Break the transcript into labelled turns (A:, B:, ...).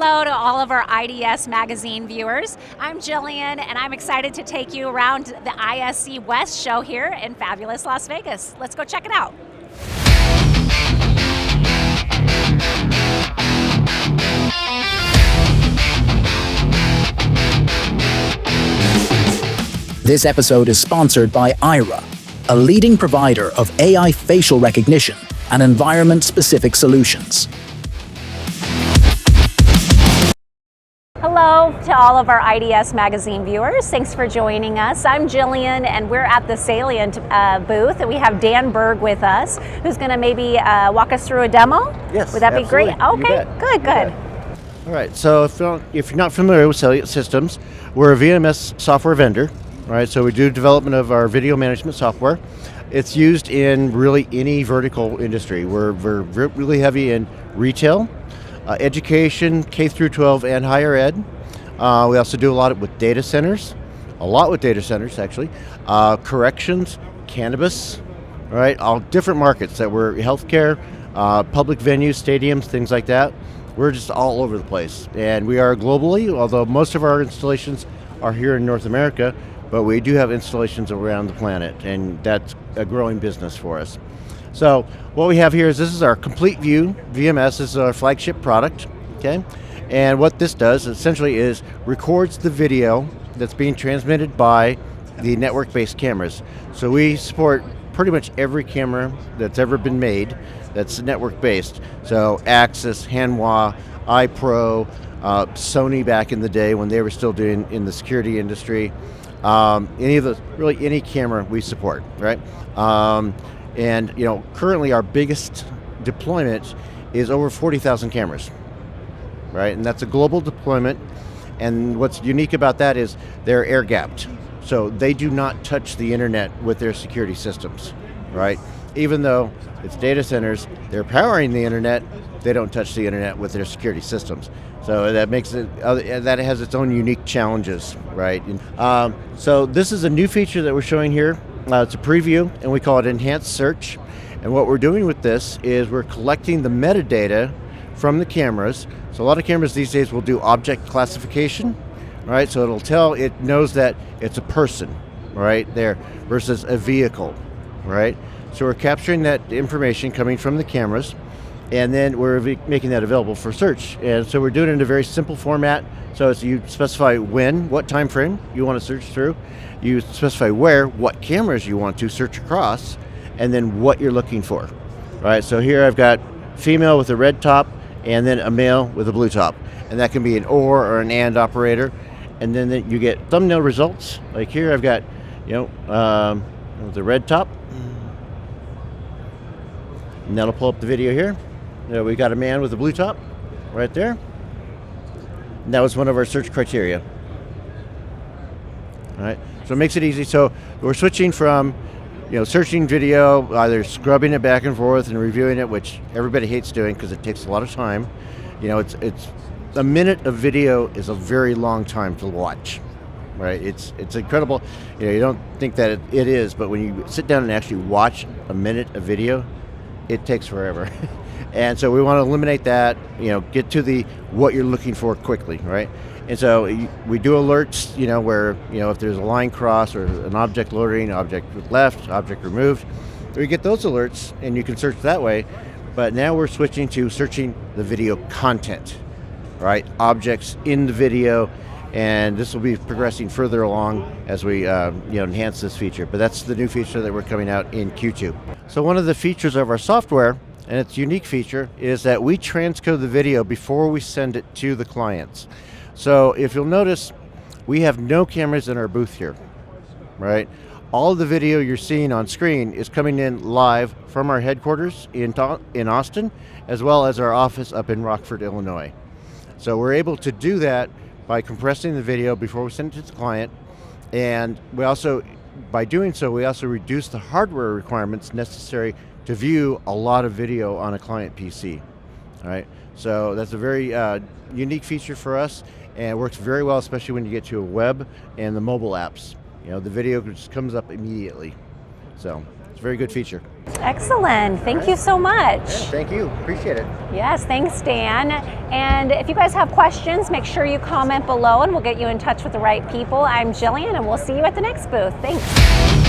A: hello to all of our IDS magazine viewers. I'm Jillian, and I'm excited to take you around the ISC West show here in fabulous Las Vegas. Let's go check it out.
B: This episode is sponsored by Aira, a leading provider of AI facial recognition and environment-specific solutions.
A: Hello to all of our IDS magazine viewers. Thanks for joining us. I'm Jillian, and we're at the Salient booth, and we have Dan Berg with us, who's going to maybe walk us through a demo.
C: Yes,
A: would that
C: absolutely.
A: be great? Okay, good.
C: All right. So if you're not familiar with Salient Systems, we're a VMS software vendor. Right, so we do development of our video management software. It's used in really any vertical industry. We're really heavy in retail, education, K through 12, and higher ed. We also do a lot with data centers, actually. Corrections, cannabis, right? All different markets that we're healthcare, public venues, stadiums, things like that. We're just all over the place, and we are globally. Although most of our installations are here in North America. But we do have installations around the planet, and that's a growing business for us. So what we have here is this is our CompleteView VMS. This is our flagship product, okay? And what this does essentially is records the video that's being transmitted by the network-based cameras. So we support pretty much every camera that's ever been made that's network-based. So Axis, Hanwha, iPro, Sony back in the day when they were still doing in the security industry. Any camera we support, right? And currently our biggest deployment is over 40,000 cameras, right? And that's a global deployment. And what's unique about that is they're air gapped. So they do not touch the internet with their security systems, right? Even though it's data centers, they're powering the internet, they don't touch the internet with their security systems. So that makes it, that has its own unique challenges, right? So this is a new feature that we're showing here. It's a preview, and we call it Enhanced Search. And what we're doing with this is we're collecting the metadata from the cameras. So a lot of cameras these days will do object classification, right? So it knows that it's a person, right, there, versus a vehicle, right? So we're capturing that information coming from the cameras, and then we're making that available for search. And so we're doing it in a very simple format. So you specify what time frame you want to search through. You specify what cameras you want to search across, and then what you're looking for. Right, so here I've got female with a red top, and then a male with a blue top. And that can be an or an and operator. And then you get thumbnail results. Like here I've got, with the red top. And that'll pull up the video here. We got a man with a blue top right there. And that was one of our search criteria. All right, so it makes it easy. So we're switching from, searching video, either scrubbing it back and forth and reviewing it, which everybody hates doing because it takes a lot of time. It's a minute of video is a very long time to watch, right? It's incredible. You don't think that it is, but when you sit down and actually watch a minute of video, it takes forever. And so we want to eliminate that, get to what you're looking for quickly, right? And so we do alerts, where, if there's a line cross or an object loading, object left, object removed, we get those alerts and you can search that way. But now we're switching to searching the video content, right? Objects in the video, and this will be progressing further along as we enhance this feature. But that's the new feature that we're coming out in Q2. So one of the features of our software, and its unique feature, is that we transcode the video before we send it to the clients. So if you'll notice, we have no cameras in our booth here, right? All of the video you're seeing on screen is coming in live from our headquarters in Austin, as well as our office up in Rockford, Illinois. So we're able to do that by compressing the video before we send it to the client, and we also, by doing so, we also reduce the hardware requirements necessary to view a lot of video on a client PC. All right, so that's a very unique feature for us, and it works very well, especially when you get to a web and the mobile apps. The video just comes up immediately. So it's a very good feature.
A: Excellent. Thank you so much.
C: Thank you. Appreciate it.
A: Yes, thanks, Dan. And if you guys have questions, make sure you comment below and we'll get you in touch with the right people. I'm Jillian, and we'll see you at the next booth. Thanks.